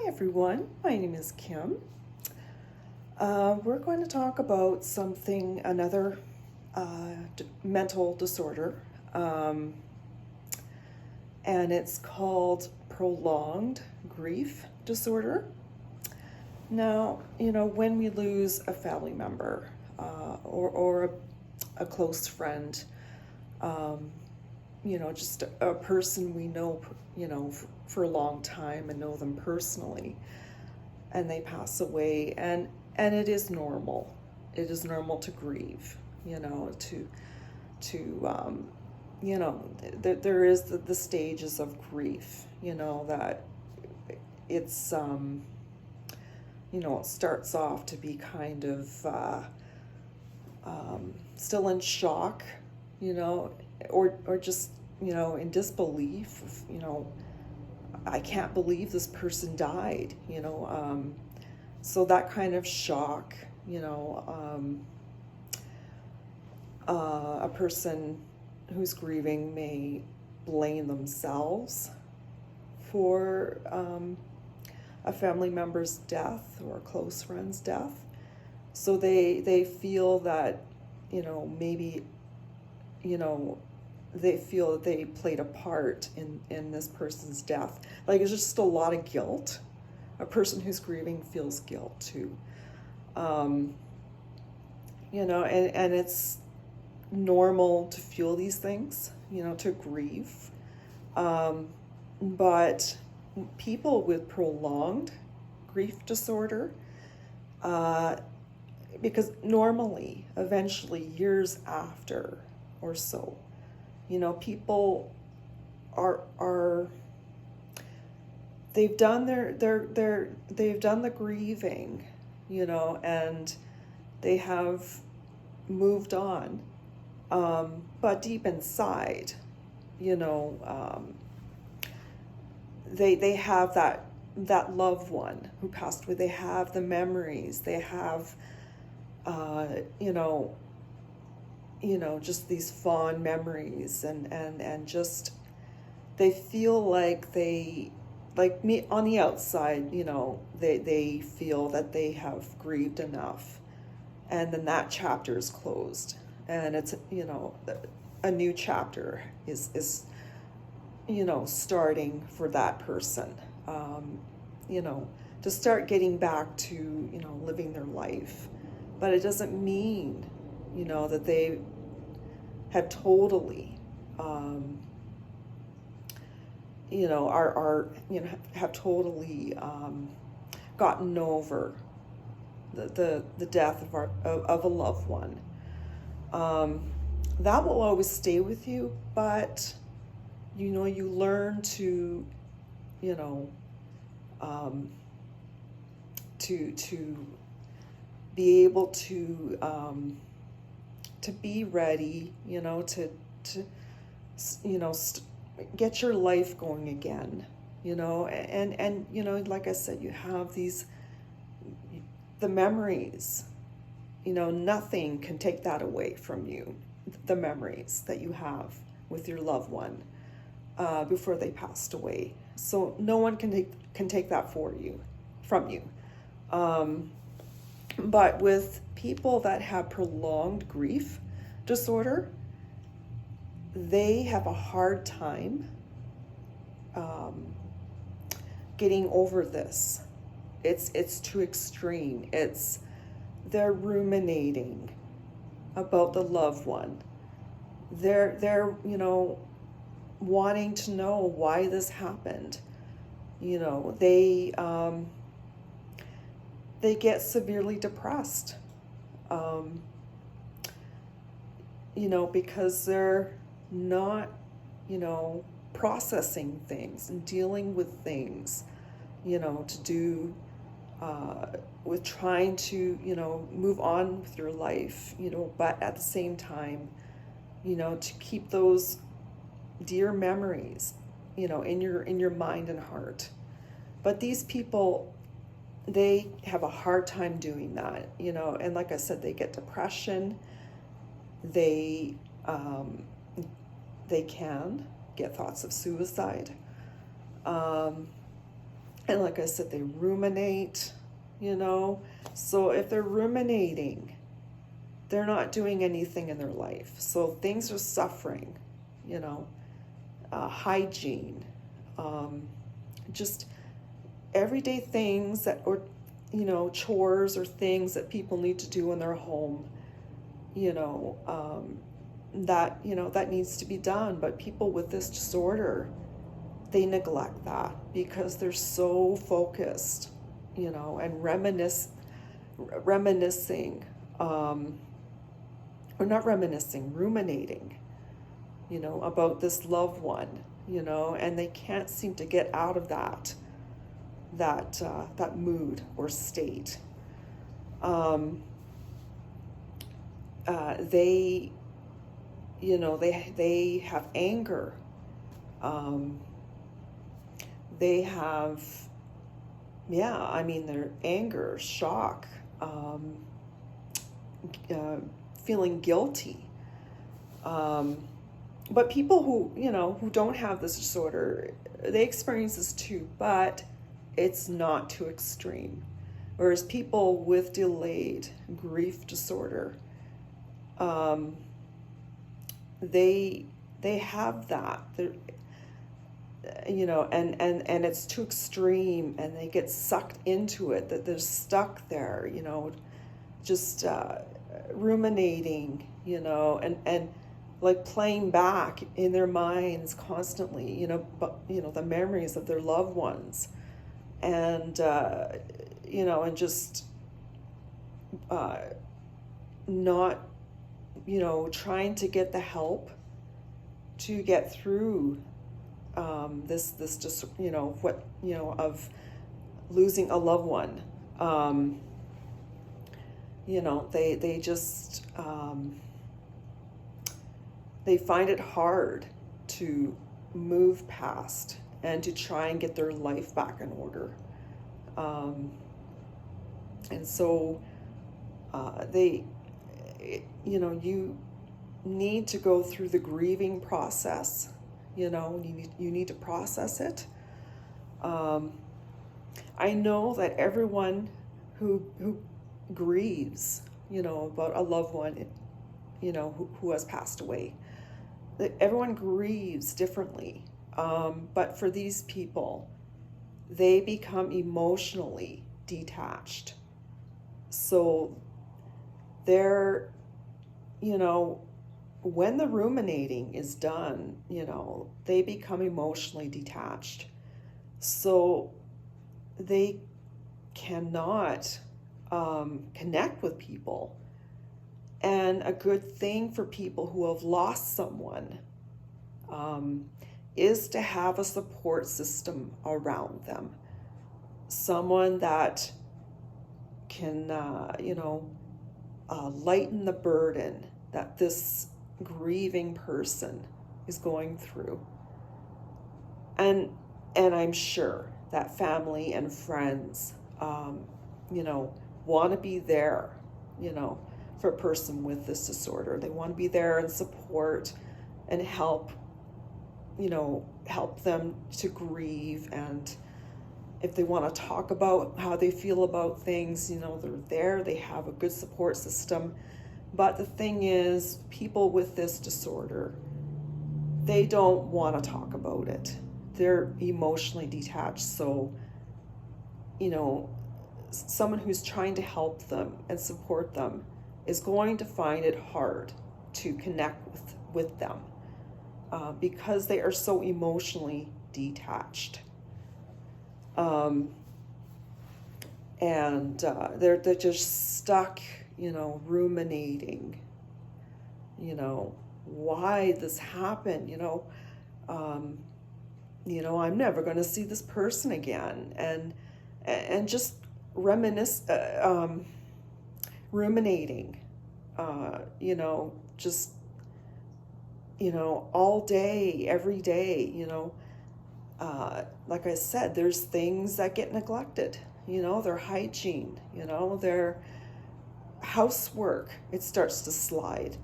Hi everyone, my name is Kim. We're going to talk about another mental disorder, and it's called prolonged grief disorder. Now, when we lose a family member or a close friend, just a person we know, for a long time and know them personally, and they pass away, and it is normal. It is normal to grieve, there is the stages of grief, that it's, it starts off to be kind of still in shock, or just, in disbelief, I can't believe this person died, so that kind of shock, a person who's grieving may blame themselves for a family member's death or a close friend's death. So they feel that, maybe, they feel that they played a part in this person's death. Like, it's just a lot of guilt. A person who's grieving feels guilt too. And it's normal to feel these things, to grieve. But people with prolonged grief disorder, because normally, eventually, years after or so, people are they've done they've done the grieving, and they have moved on, but deep inside, they have that loved one who passed away. They have the memories. They have, just these fond memories, and just, they feel like like me on the outside, they feel that they have grieved enough, and then that chapter is closed, and it's, a new chapter is starting for that person, to start getting back to, living their life. But it doesn't mean, that they have totally, have totally gotten over the death of a loved one. That will always stay with you, but you learn to, to be able to be ready, to get your life going again, and like I said, you have the memories, nothing can take that away from you, the memories that you have with your loved one before they passed away. So no one can take that from you. But with people that have prolonged grief disorder, they have a hard time getting over this. It's too extreme. They're ruminating about the loved one. They're wanting to know why this happened. They get severely depressed, because they're not, processing things and dealing with things, to do with trying to, move on with your life, but at the same time, to keep those dear memories, in your mind and heart. But these people, they have a hard time doing that, and like I said, they get depression. They can get thoughts of suicide, And like I said, they ruminate, you know. So if they're ruminating, they're not doing anything in their life. So things are suffering, you know, hygiene, um, just everyday things that, or, you know, chores or things that people need to do in their home, you know, that, you know, that needs to be done. But people with this disorder, they neglect that because they're so focused, you know, and reminiscing, or not reminiscing, ruminating, you know, about this loved one, you know, and they can't seem to get out of that mood or state. They, you know, they have anger. They have, yeah, I mean, their anger, shock, feeling guilty. But people who, you know, who don't have this disorder, they experience this too, but it's not too extreme. Whereas people with delayed grief disorder, they have that. They're, you know, and it's too extreme, and they get sucked into it, that they're stuck there, you know, just ruminating, you know, and like playing back in their minds constantly, you know, but you know, the memories of their loved ones, and you know, and just not, you know, trying to get the help to get through this just, you know, what, you know, of losing a loved one. You know, they just they find it hard to move past and to try and get their life back in order. And so they, you know, you need to go through the grieving process. You know, you need to process it. I know that everyone who grieves, you know, about a loved one, you know, who has passed away, that everyone grieves differently. But for these people, they become emotionally detached. So they're, you know, when the ruminating is done, you know, they become emotionally detached. So they cannot connect with people. And a good thing for people who have lost someone is to have a support system around them. Someone that can, you know, lighten the burden that this grieving person is going through. And I'm sure that family and friends, you know, want to be there, you know, for a person with this disorder. They want to be there and support and help, you know, help them to grieve. And if they want to talk about how they feel about things, you know, they're there. They have a good support system. But the thing is, people with this disorder, they don't want to talk about it. They're emotionally detached. So, you know, someone who's trying to help them and support them is going to find it hard to connect with them because they are so emotionally detached. And they're just stuck, you know, ruminating, you know, why this happened, you know, I'm never going to see this person again, and just ruminating, you know, just, you know, all day, every day, you know. Like I said, there's things that get neglected, you know, their hygiene, you know, their housework, it starts to slide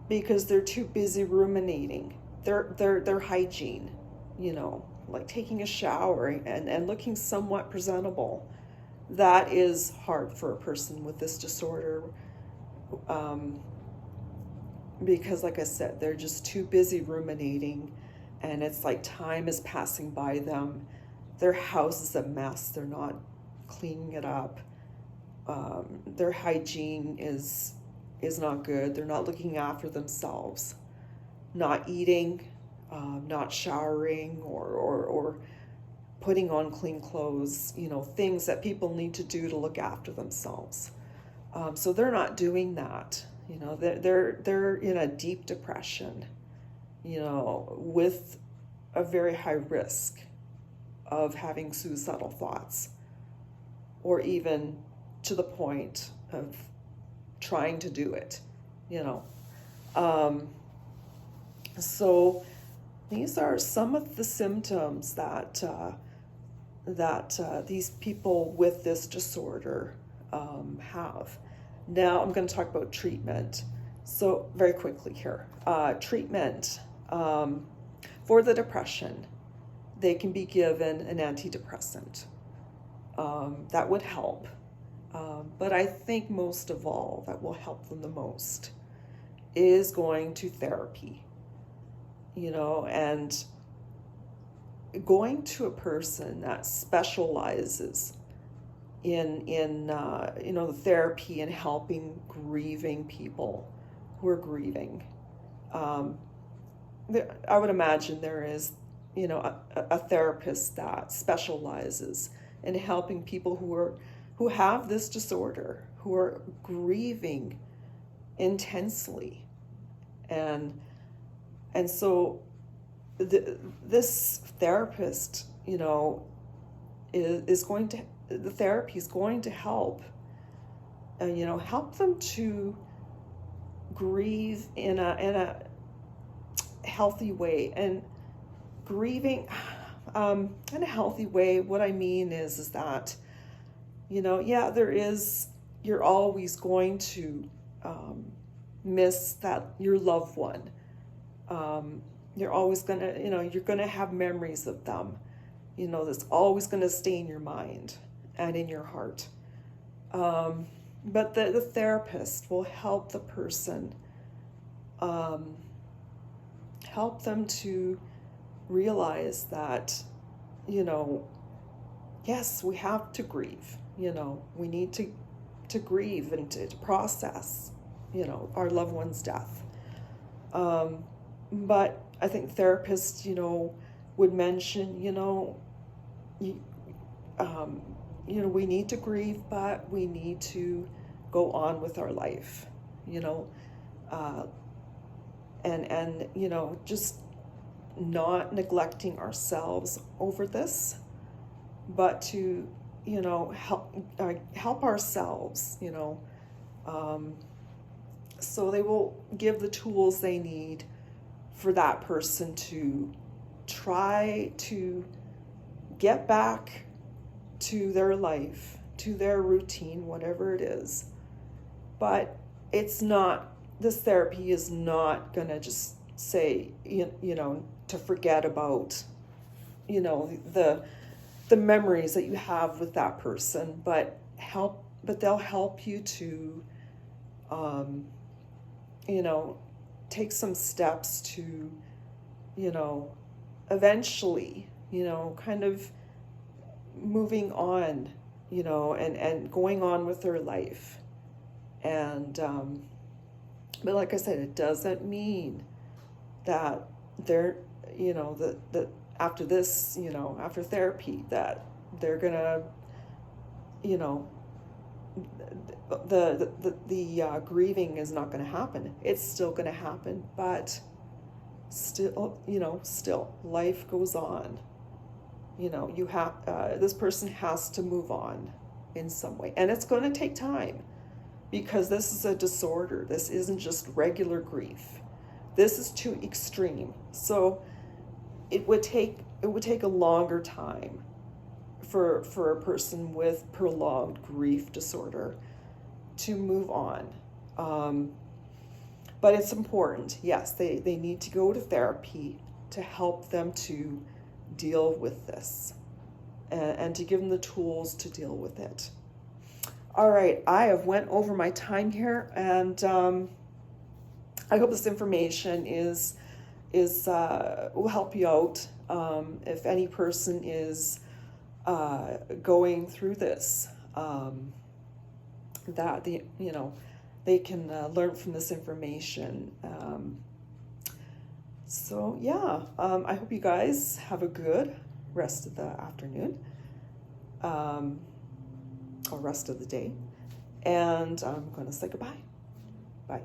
because they're too busy ruminating their hygiene, you know, like taking a shower and looking somewhat presentable. That is hard for a person with this disorder, um, because, like I said, they're just too busy ruminating, and it's like time is passing by them. Their house is a mess. They're not cleaning it up. Their hygiene is not good. They're not looking after themselves, not eating, not showering, or putting on clean clothes, things that people need to do to look after themselves. So they're not doing that. They're in a deep depression, with a very high risk of having suicidal thoughts, or even to the point of trying to do it, you know. Um, so these are some of the symptoms that these people with this disorder have. Now I'm going to talk about treatment. So very quickly here, treatment for the depression, they can be given an antidepressant. That would help. But I think most of all, that will help them the most is going to therapy, and going to a person that specializes in the therapy and helping grieving people who are grieving. I would imagine there is, a therapist that specializes in helping people who have this disorder, who are grieving intensely, and so this therapist, is going to, the therapy is going to help, help them to grieve in a healthy way. And grieving in a healthy way, what I mean is that, you're always going to miss your loved one. You're always gonna, you're gonna have memories of them, that's always gonna stay in your mind and in your heart. But the therapist will help the person, help them to realize that, yes, we have to grieve, we need to grieve and to process, our loved one's death. But I think therapists, would mention, we need to grieve, but we need to go on with our life, and just not neglecting ourselves over this, but to, help ourselves, so they will give the tools they need for that person to try to get back to their life, to their routine, whatever it is. But this therapy is not gonna just say, to forget about, the memories that you have with that person, but they'll help you to, take some steps to, eventually, kind of moving on, and going on with their life. And, but like I said, it doesn't mean that they're, that after this, after therapy, that they're gonna, the grieving is not going to happen. It's still going to happen, but still, still life goes on. You have, this person has to move on in some way, and it's going to take time, because this is a disorder. This isn't just regular grief. This is too extreme. So it would take a longer time for a person with prolonged grief disorder to move on. But it's important. Yes, they need to go to therapy to help them to deal with this, and to give them the tools to deal with it. All right, I have went over my time here, and I hope this information will help you out. If any person is going through this, that they can learn from this information. So yeah, I hope you guys have a good rest of the afternoon, or rest of the day, and I'm going to say goodbye. Bye.